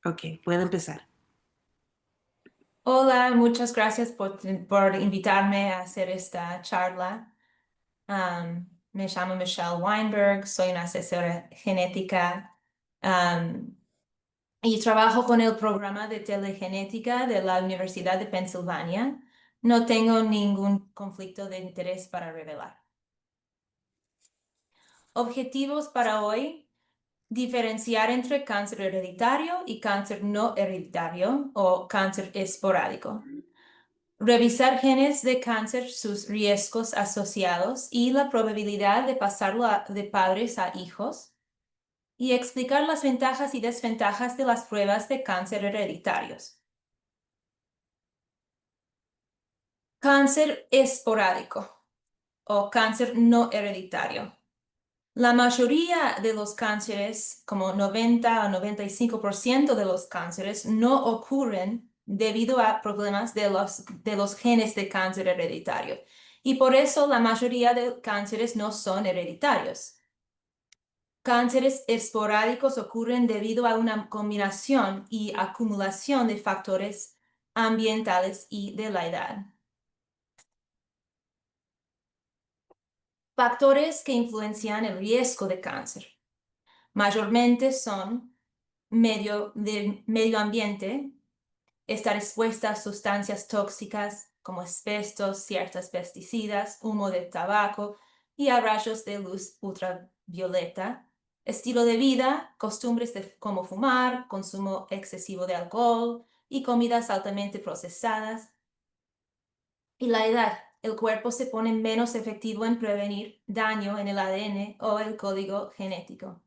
Ok, puede empezar. Hola, muchas gracias por invitarme a hacer esta charla. Me llamo Michelle Weinberg, soy una asesora genética, um, y trabajo con el programa de telegenética de la Universidad de Pensilvania. No tengo ningún conflicto de interés para revelar. Objetivos para hoy: diferenciar entre cáncer hereditario y cáncer no hereditario o cáncer esporádico. Revisar genes de cáncer, sus riesgos asociados y la probabilidad de pasarlo de padres a hijos. Y explicar las ventajas y desventajas de las pruebas de cáncer hereditarios. Cáncer esporádico o cáncer no hereditario. La mayoría de los cánceres, como 90 o 95% de los cánceres, no ocurren debido a problemas de los genes de cáncer hereditario. Y por eso la mayoría de cánceres no son hereditarios. Cánceres esporádicos ocurren debido a una combinación y acumulación de factores ambientales y de la edad. Factores que influencian el riesgo de cáncer mayormente son medio ambiente, estar expuesta a sustancias tóxicas como asbestos, ciertas pesticidas, humo de tabaco y a rayos de luz ultravioleta. Estilo de vida, costumbres como fumar, consumo excesivo de alcohol y comidas altamente procesadas. Y la edad, el cuerpo se pone menos efectivo en prevenir daño en el ADN o el código genético.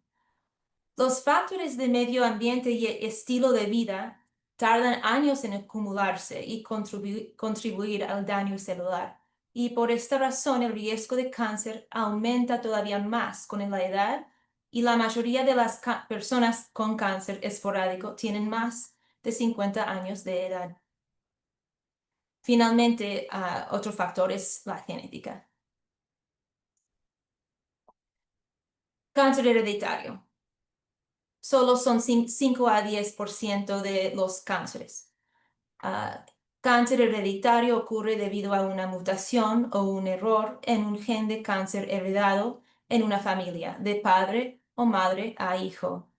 Los factores de medio ambiente y estilo de vida tardan años en acumularse y contribuir al daño celular. Y por esta razón el riesgo de cáncer aumenta todavía más con la edad, y la mayoría de las personas con cáncer esporádico tienen más de 50 años de edad. Finalmente, otro factor es la genética. Cáncer hereditario. Solo son 5 a 10% de los cánceres. Cáncer hereditario ocurre debido a una mutación o un error en un gen de cáncer heredado en una familia, de padre o madre a hijo.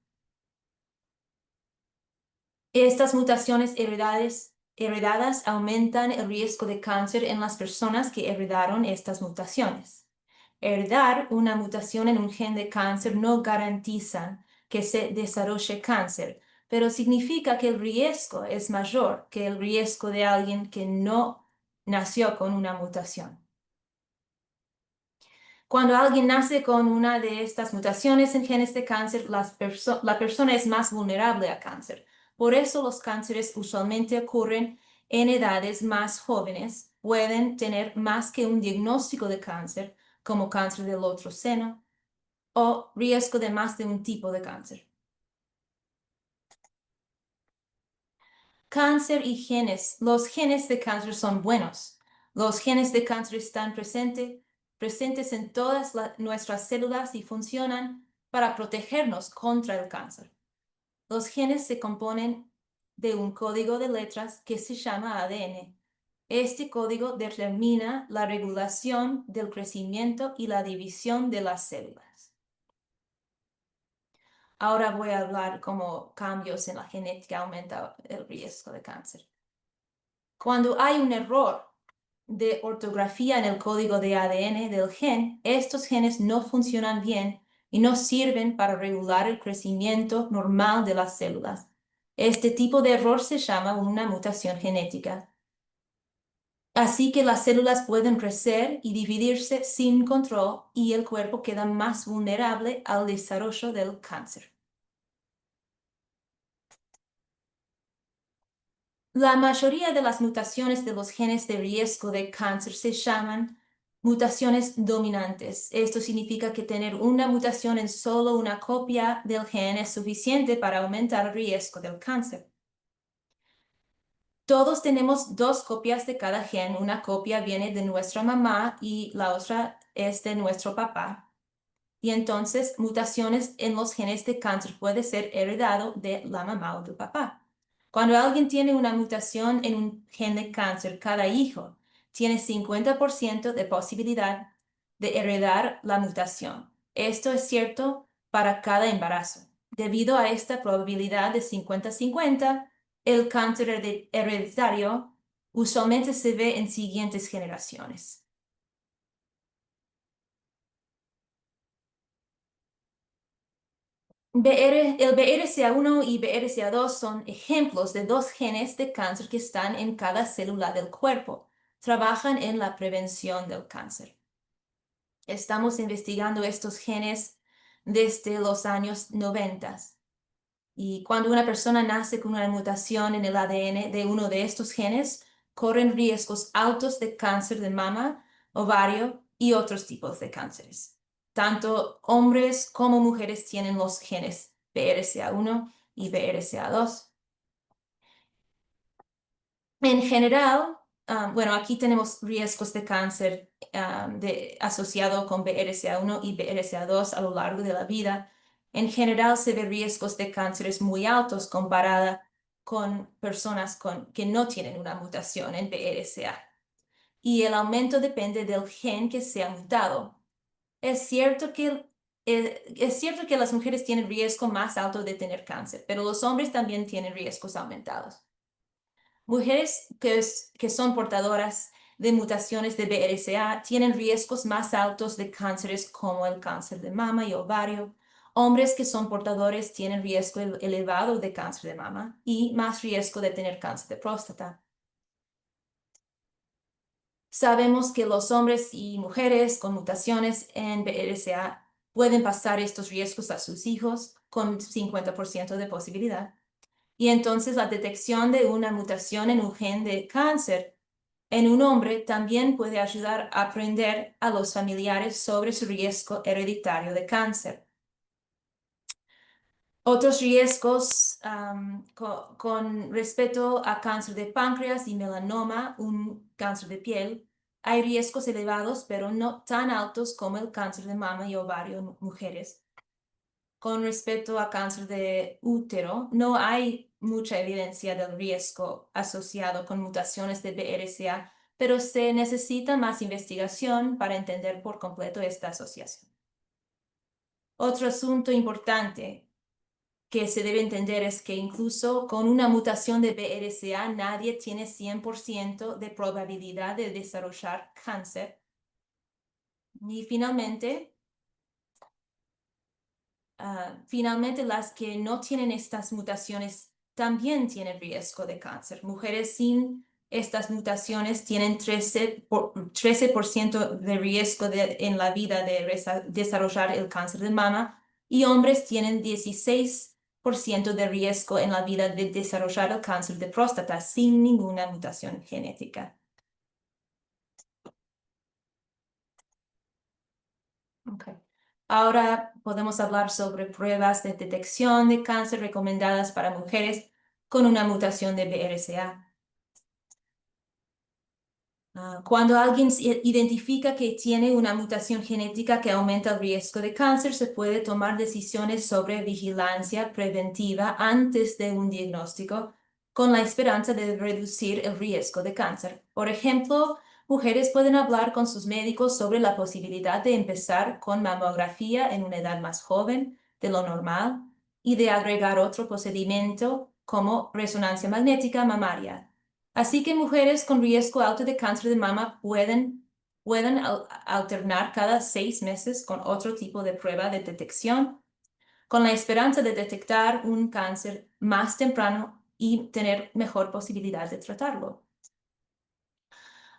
Estas mutaciones heredadas aumentan el riesgo de cáncer en las personas que heredaron estas mutaciones. Heredar una mutación en un gen de cáncer no garantiza que se desarrolle cáncer, pero significa que el riesgo es mayor que el riesgo de alguien que no nació con una mutación. Cuando alguien nace con una de estas mutaciones en genes de cáncer, la persona es más vulnerable a cáncer. Por eso los cánceres usualmente ocurren en edades más jóvenes, pueden tener más que un diagnóstico de cáncer, como cáncer del otro seno, o riesgo de más de un tipo de cáncer. Cáncer y genes. Los genes de cáncer son buenos. Los genes de cáncer están presentes en todas nuestras células y funcionan para protegernos contra el cáncer. Los genes se componen de un código de letras que se llama ADN. Este código determina la regulación del crecimiento y la división de las células. Ahora voy a hablar cómo cambios en la genética aumentan el riesgo de cáncer. Cuando hay un error de ortografía en el código de ADN del gen, estos genes no funcionan bien y no sirven para regular el crecimiento normal de las células. Este tipo de error se llama una mutación genética. Así que las células pueden crecer y dividirse sin control y el cuerpo queda más vulnerable al desarrollo del cáncer. La mayoría de las mutaciones de los genes de riesgo de cáncer se llaman mutaciones dominantes. Esto significa que tener una mutación en solo una copia del gen es suficiente para aumentar el riesgo del cáncer. Todos tenemos dos copias de cada gen. Una copia viene de nuestra mamá y la otra es de nuestro papá. Y entonces, mutaciones en los genes de cáncer puede ser heredado de la mamá o del papá. Cuando alguien tiene una mutación en un gen de cáncer, cada hijo tiene 50% de posibilidad de heredar la mutación. Esto es cierto para cada embarazo. Debido a esta probabilidad de 50-50, el cáncer hereditario usualmente se ve en siguientes generaciones. El BRCA1 y BRCA2 son ejemplos de dos genes de cáncer que están en cada célula del cuerpo. Trabajan en la prevención del cáncer. Estamos investigando estos genes desde los años 90. Y cuando una persona nace con una mutación en el ADN de uno de estos genes, corren riesgos altos de cáncer de mama, ovario y otros tipos de cánceres. Tanto hombres como mujeres tienen los genes BRCA1 y BRCA2. En general, bueno, aquí tenemos riesgos de cáncer asociado con BRCA1 y BRCA2 a lo largo de la vida. En general, se ve riesgos de cánceres muy altos comparada con personas que no tienen una mutación en BRCA. Y el aumento depende del gen que se ha mutado. Es cierto que las mujeres tienen riesgo más alto de tener cáncer, pero los hombres también tienen riesgos aumentados. Mujeres que son portadoras de mutaciones de BRCA tienen riesgos más altos de cánceres como el cáncer de mama y ovario. Hombres que son portadores tienen riesgo elevado de cáncer de mama y más riesgo de tener cáncer de próstata. Sabemos que los hombres y mujeres con mutaciones en BRCA pueden pasar estos riesgos a sus hijos con 50% de posibilidad. Y entonces la detección de una mutación en un gen de cáncer en un hombre también puede ayudar a aprender a los familiares sobre su riesgo hereditario de cáncer. Otros riesgos con respecto a cáncer de páncreas y melanoma, un cáncer de piel, hay riesgos elevados, pero no tan altos como el cáncer de mama y ovario en mujeres. Con respecto a cáncer de útero, no hay mucha evidencia del riesgo asociado con mutaciones de BRCA, pero se necesita más investigación para entender por completo esta asociación. Otro asunto importante que se debe entender es que incluso con una mutación de BRCA nadie tiene 100% de probabilidad de desarrollar cáncer. Y finalmente, las que no tienen estas mutaciones también tienen riesgo de cáncer. Mujeres sin estas mutaciones tienen 13% de riesgo en la vida de desarrollar el cáncer de mama y hombres tienen 16% de riesgo en la vida de desarrollar el cáncer de próstata sin ninguna mutación genética. Okay. Ahora podemos hablar sobre pruebas de detección de cáncer recomendadas para mujeres con una mutación de BRCA. Cuando alguien identifica que tiene una mutación genética que aumenta el riesgo de cáncer, se puede tomar decisiones sobre vigilancia preventiva antes de un diagnóstico, con la esperanza de reducir el riesgo de cáncer. Por ejemplo, mujeres pueden hablar con sus médicos sobre la posibilidad de empezar con mamografía en una edad más joven de lo normal y de agregar otro procedimiento como resonancia magnética mamaria. Así que mujeres con riesgo alto de cáncer de mama pueden alternar cada 6 meses con otro tipo de prueba de detección, con la esperanza de detectar un cáncer más temprano y tener mejor posibilidad de tratarlo.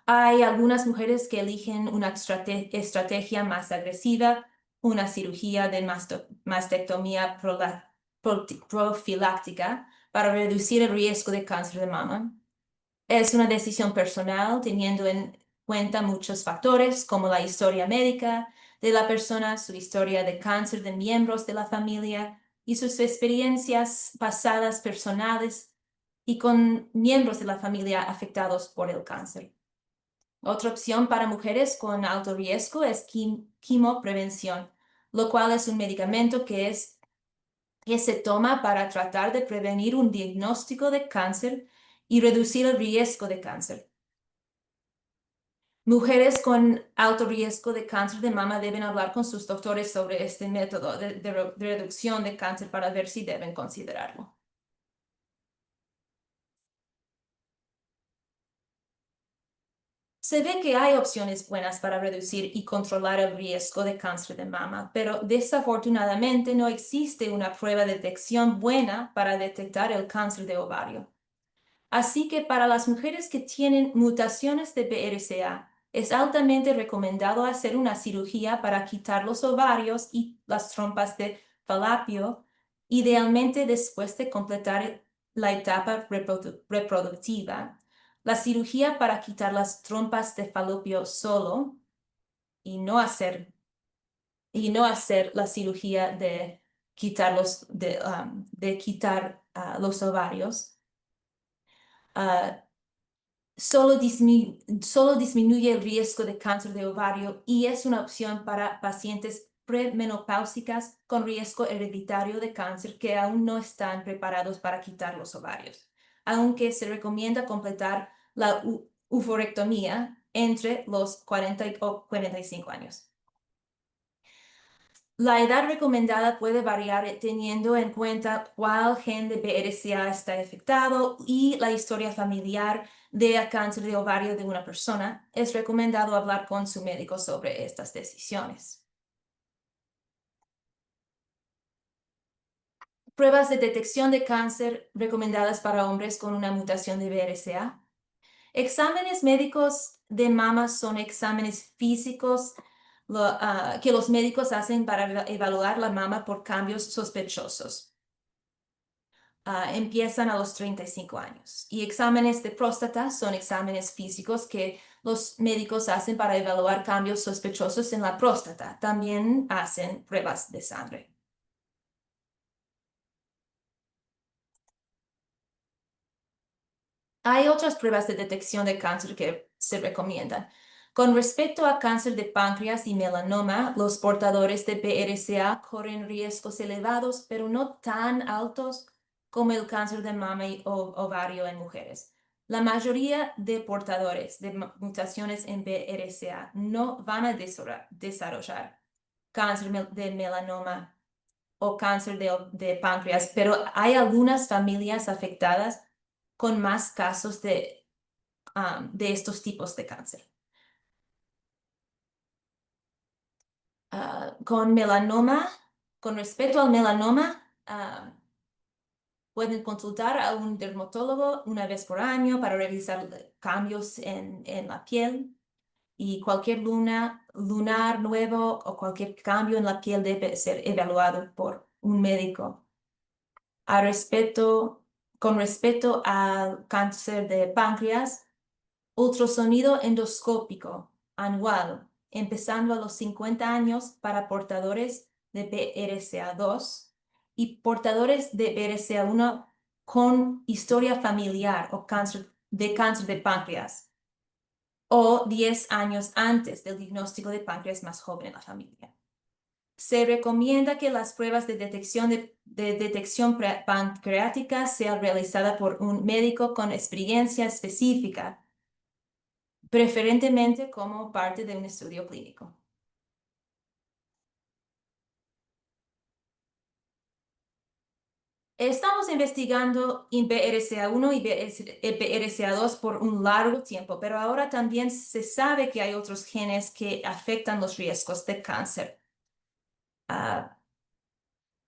Hay algunas mujeres que eligen una estrategia más agresiva, una cirugía de mastectomía profiláctica para reducir el riesgo de cáncer de mama. Es una decisión personal teniendo en cuenta muchos factores como la historia médica de la persona, su historia de cáncer de miembros de la familia y sus experiencias pasadas personales y con miembros de la familia afectados por el cáncer. Otra opción para mujeres con alto riesgo es quimioprevención, lo cual es un medicamento que se toma para tratar de prevenir un diagnóstico de cáncer y reducir el riesgo de cáncer. Mujeres con alto riesgo de cáncer de mama deben hablar con sus doctores sobre este método de reducción de cáncer para ver si deben considerarlo. Se ve que hay opciones buenas para reducir y controlar el riesgo de cáncer de mama, pero desafortunadamente no existe una prueba de detección buena para detectar el cáncer de ovario. Así que para las mujeres que tienen mutaciones de BRCA, es altamente recomendado hacer una cirugía para quitar los ovarios y las trompas de falopio, idealmente después de completar la etapa reproductiva. La cirugía para quitar las trompas de falopio solo y no hacer, la cirugía de quitar los ovarios. ah, solo disminuye el riesgo de cáncer de ovario y es una opción para pacientes premenopáusicas con riesgo hereditario de cáncer que aún no están preparados para quitar los ovarios, aunque se recomienda completar la uforectomía entre los 40 o 45 años. La edad recomendada puede variar teniendo en cuenta cuál gen de BRCA está afectado y la historia familiar de cáncer de ovario de una persona. Es recomendado hablar con su médico sobre estas decisiones. Pruebas de detección de cáncer recomendadas para hombres con una mutación de BRCA. Exámenes médicos de mama son exámenes físicos que los médicos hacen para evaluar la mama por cambios sospechosos. Empiezan a los 35 años. Y exámenes de próstata son exámenes físicos que los médicos hacen para evaluar cambios sospechosos en la próstata. También hacen pruebas de sangre. Hay otras pruebas de detección de cáncer que se recomiendan. Con respecto a cáncer de páncreas y melanoma, los portadores de BRCA corren riesgos elevados, pero no tan altos como el cáncer de mama y ovario en mujeres. La mayoría de portadores de mutaciones en BRCA no van a desarrollar cáncer de melanoma o cáncer de páncreas, pero hay algunas familias afectadas con más casos de estos tipos de cáncer. Con melanoma, con respecto al melanoma, pueden consultar a un dermatólogo una vez por año para revisar cambios en la piel y cualquier lunar nuevo o cualquier cambio en la piel debe ser evaluado por un médico. Con respecto al cáncer de páncreas, ultrasonido endoscópico anual, empezando a los 50 años para portadores de BRCA2 y portadores de BRCA1 con historia familiar o cáncer de páncreas, o 10 años antes del diagnóstico de páncreas más joven en la familia. Se recomienda que las pruebas de detección pancreática sean realizadas por un médico con experiencia específica, preferentemente como parte de un estudio clínico. Estamos investigando BRCA1 y BRCA2 por un largo tiempo, pero ahora también se sabe que hay otros genes que afectan los riesgos de cáncer.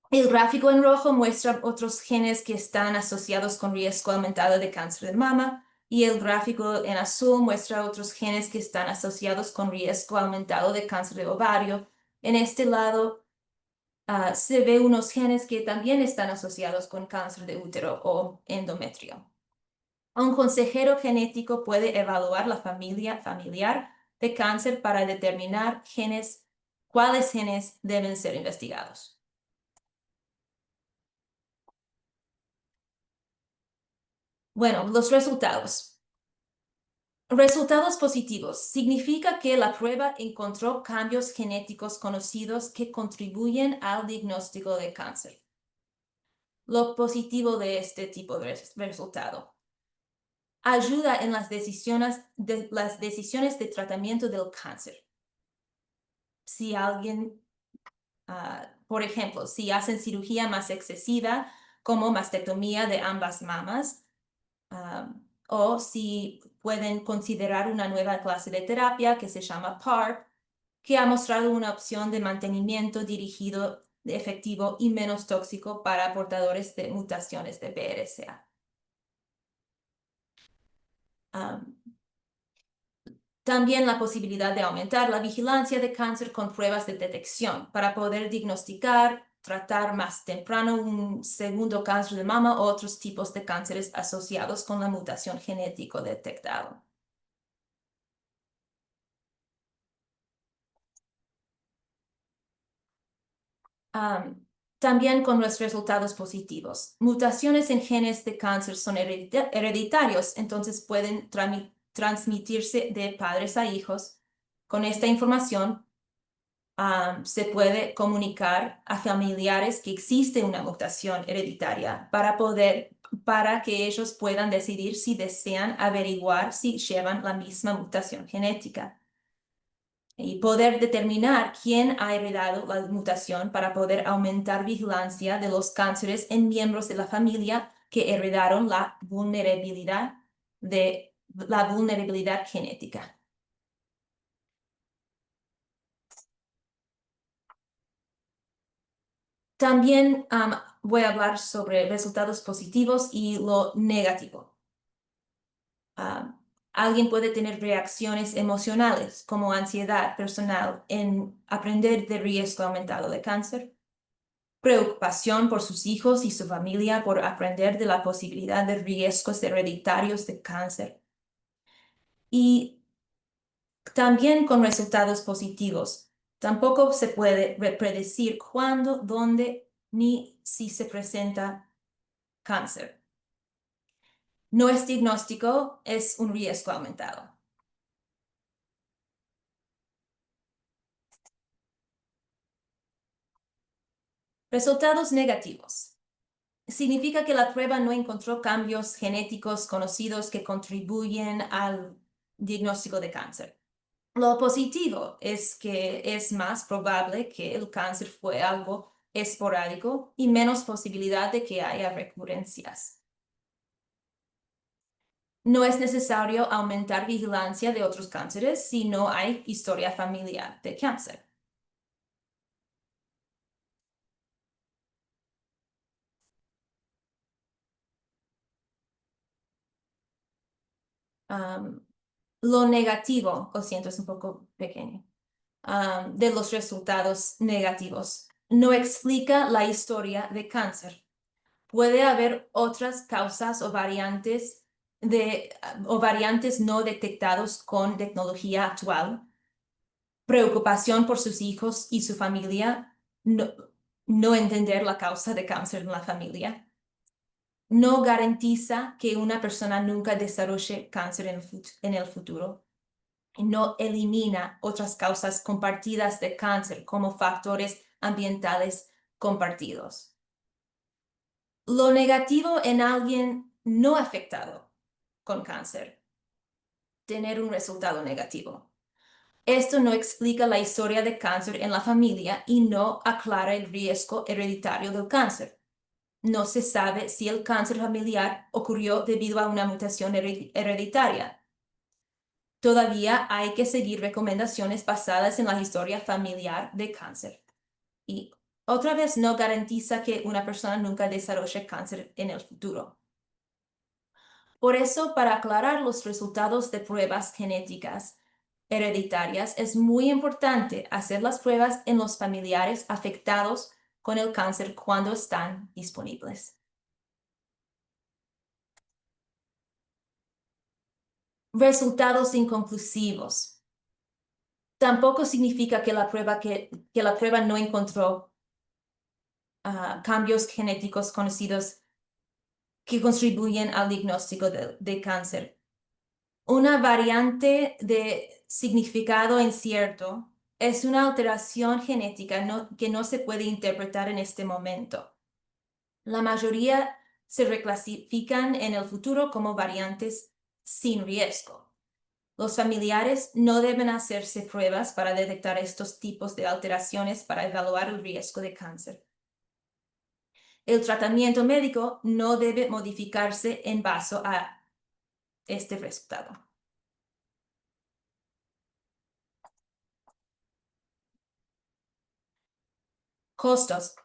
El gráfico en rojo muestra otros genes que están asociados con riesgo aumentado de cáncer de mama y el gráfico en azul muestra otros genes que están asociados con riesgo aumentado de cáncer de ovario. En este lado se ve unos genes que también están asociados con cáncer de útero o endometrio. Un consejero genético puede evaluar la familia familiar de cáncer para determinar cuáles genes deben ser investigados. Bueno, los resultados. Resultados positivos. Significa que la prueba encontró cambios genéticos conocidos que contribuyen al diagnóstico de cáncer. Lo positivo de este tipo de resultado. Ayuda en las decisiones de tratamiento del cáncer. Si alguien, por ejemplo, si hacen cirugía más excesiva, como mastectomía de ambas mamas, o si pueden considerar una nueva clase de terapia que se llama PARP, que ha mostrado una opción de mantenimiento dirigido, efectivo y menos tóxico para portadores de mutaciones de BRCA. También la posibilidad de aumentar la vigilancia de cáncer con pruebas de detección para poder diagnosticar, tratar más temprano un segundo cáncer de mama o otros tipos de cánceres asociados con la mutación genética detectada. También con los resultados positivos. Mutaciones en genes de cáncer son hereditarios, entonces pueden transmitirse de padres a hijos. Con esta información, se puede comunicar a familiares que existe una mutación hereditaria para que ellos puedan decidir si desean averiguar si llevan la misma mutación genética y poder determinar quién ha heredado la mutación para poder aumentar vigilancia de los cánceres en miembros de la familia que heredaron la vulnerabilidad genética. También voy a hablar sobre resultados positivos y lo negativo. Alguien puede tener reacciones emocionales como ansiedad personal en aprender de riesgo aumentado de cáncer, preocupación por sus hijos y su familia por aprender de la posibilidad de riesgos hereditarios de cáncer. Y también con resultados positivos. Tampoco se puede predecir cuándo, dónde ni si se presenta cáncer. No es diagnóstico, es un riesgo aumentado. Resultados negativos. Significa que la prueba no encontró cambios genéticos conocidos que contribuyen al diagnóstico de cáncer. Lo positivo es que es más probable que el cáncer fue algo esporádico y menos posibilidad de que haya recurrencias. No es necesario aumentar vigilancia de otros cánceres si no hay historia familiar de cáncer. Lo negativo, lo siento, es un poco pequeño, de los resultados negativos. No explica la historia de cáncer. Puede haber otras causas o variantes no detectados con tecnología actual. Preocupación por sus hijos y su familia. No entender la causa de cáncer en la familia. No garantiza que una persona nunca desarrolle cáncer en el futuro. No elimina otras causas compartidas de cáncer como factores ambientales compartidos. Lo negativo en alguien no afectado con cáncer. Tener un resultado negativo. Esto no explica la historia de cáncer en la familia y no aclara el riesgo hereditario del cáncer. No se sabe si el cáncer familiar ocurrió debido a una mutación hereditaria. Todavía hay que seguir recomendaciones basadas en la historia familiar de cáncer. Y otra vez no garantiza que una persona nunca desarrolle cáncer en el futuro. Por eso, para aclarar los resultados de pruebas genéticas hereditarias, es muy importante hacer las pruebas en los familiares afectados con el cáncer cuando están disponibles. Resultados inconclusivos. Tampoco significa que la prueba no encontró cambios genéticos conocidos que contribuyen al diagnóstico de cáncer. Una variante de significado incierto es una alteración genética que no se puede interpretar en este momento. La mayoría se reclasifican en el futuro como variantes sin riesgo. Los familiares no deben hacerse pruebas para detectar estos tipos de alteraciones para evaluar el riesgo de cáncer. El tratamiento médico no debe modificarse en base a este resultado. Costos.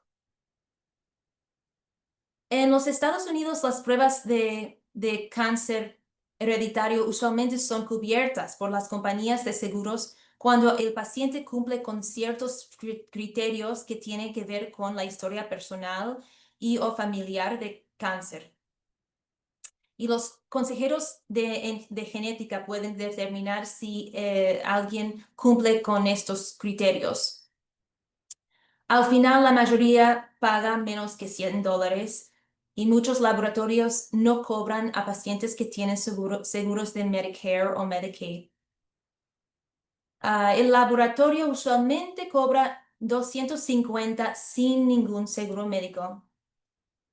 En los Estados Unidos, las pruebas de cáncer hereditario usualmente son cubiertas por las compañías de seguros cuando el paciente cumple con ciertos criterios que tienen que ver con la historia personal y o familiar de cáncer. Y los consejeros de genética pueden determinar si alguien cumple con estos criterios. Al final, la mayoría paga menos que $100 y muchos laboratorios no cobran a pacientes que tienen seguros de Medicare o Medicaid. El laboratorio usualmente cobra $250 sin ningún seguro médico.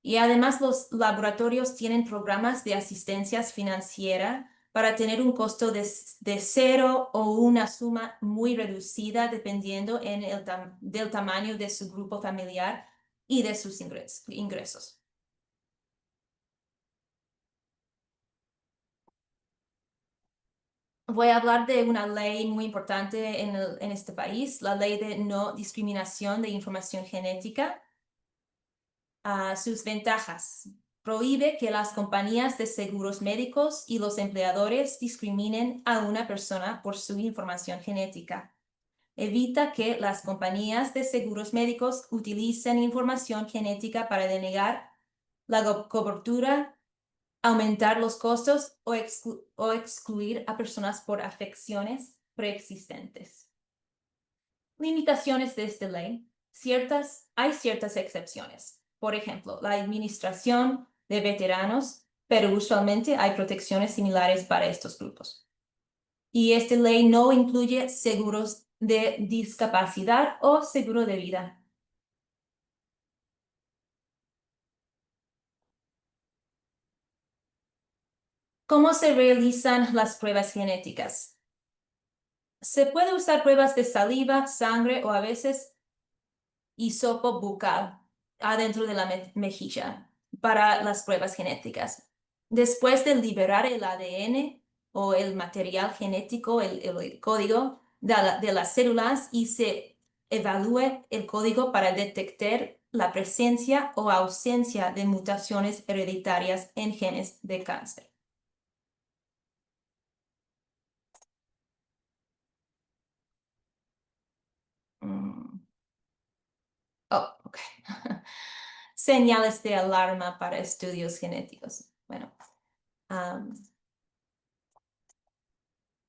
Y además los laboratorios tienen programas de asistencia financiera para tener un costo de cero o una suma muy reducida dependiendo del tamaño de su grupo familiar y de sus ingresos. Voy a hablar de una ley muy importante en este país, la ley de no discriminación de información genética. Sus ventajas. Prohíbe que las compañías de seguros médicos y los empleadores discriminen a una persona por su información genética. Evita que las compañías de seguros médicos utilicen información genética para denegar la cobertura, aumentar los costos o excluir a personas por afecciones preexistentes. Limitaciones de esta ley. Hay ciertas excepciones. Por ejemplo, la administración de veteranos, pero usualmente hay protecciones similares para estos grupos. Y esta ley no incluye seguros de discapacidad o seguro de vida. ¿Cómo se realizan las pruebas genéticas? Se puede usar pruebas de saliva, sangre o a veces hisopo bucal adentro de la mejilla para las pruebas genéticas. Después de liberar el ADN o el material genético, el código de las células y se evalúe el código para detectar la presencia o ausencia de mutaciones hereditarias en genes de cáncer. Mm. Oh, ok. Señales de alarma para estudios genéticos. Bueno,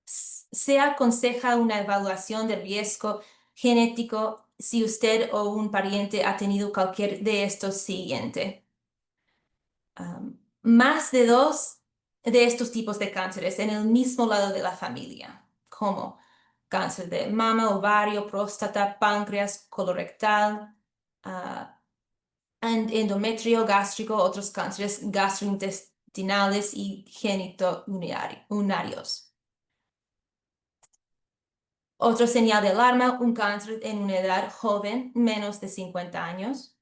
se aconseja una evaluación de riesgo genético si usted o un pariente ha tenido cualquier de estos siguientes. Más de 2 de estos tipos de cánceres en el mismo lado de la familia, como cáncer de mama, ovario, próstata, páncreas, colorectal, endometrio, gástrico, otros cánceres gastrointestinales y genitourinarios. Otro señal de alarma, un cáncer en una edad joven, menos de 50 años.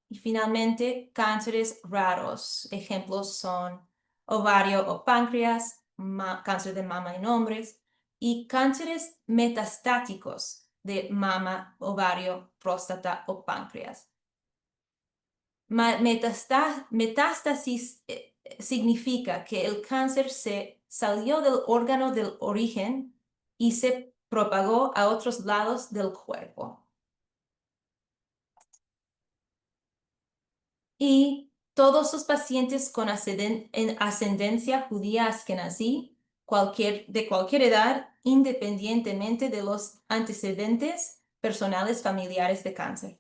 Y finalmente, cánceres raros. Ejemplos son ovario o páncreas, cáncer de mama en hombres y cánceres metastáticos de mama, ovario, próstata o páncreas. Metástasis significa que el cáncer se salió del órgano del origen y se propagó a otros lados del cuerpo. Y todos los pacientes con ascendencia judía askenazí, de cualquier edad, independientemente de los antecedentes personales familiares de cáncer.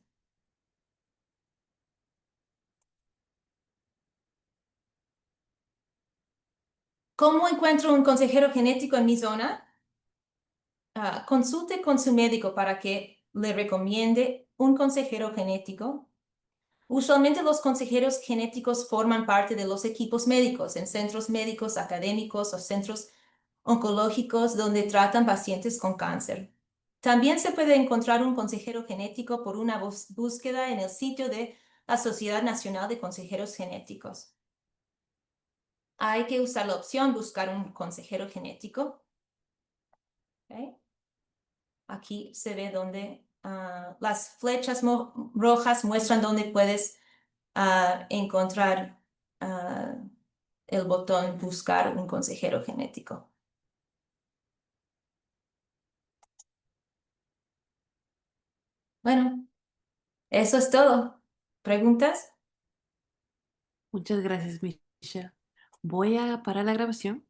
¿Cómo encuentro un consejero genético en mi zona? Consulte con su médico para que le recomiende un consejero genético. Usualmente los consejeros genéticos forman parte de los equipos médicos en centros médicos académicos o centros oncológicos donde tratan pacientes con cáncer. También se puede encontrar un consejero genético por una búsqueda en el sitio de la Sociedad Nacional de Consejeros Genéticos. Hay que usar la opción buscar un consejero genético. ¿Ok? Aquí se ve donde las flechas rojas muestran dónde puedes encontrar ah, el botón buscar un consejero genético. Bueno, eso es todo. ¿Preguntas? Muchas gracias, Michelle. Voy a parar la grabación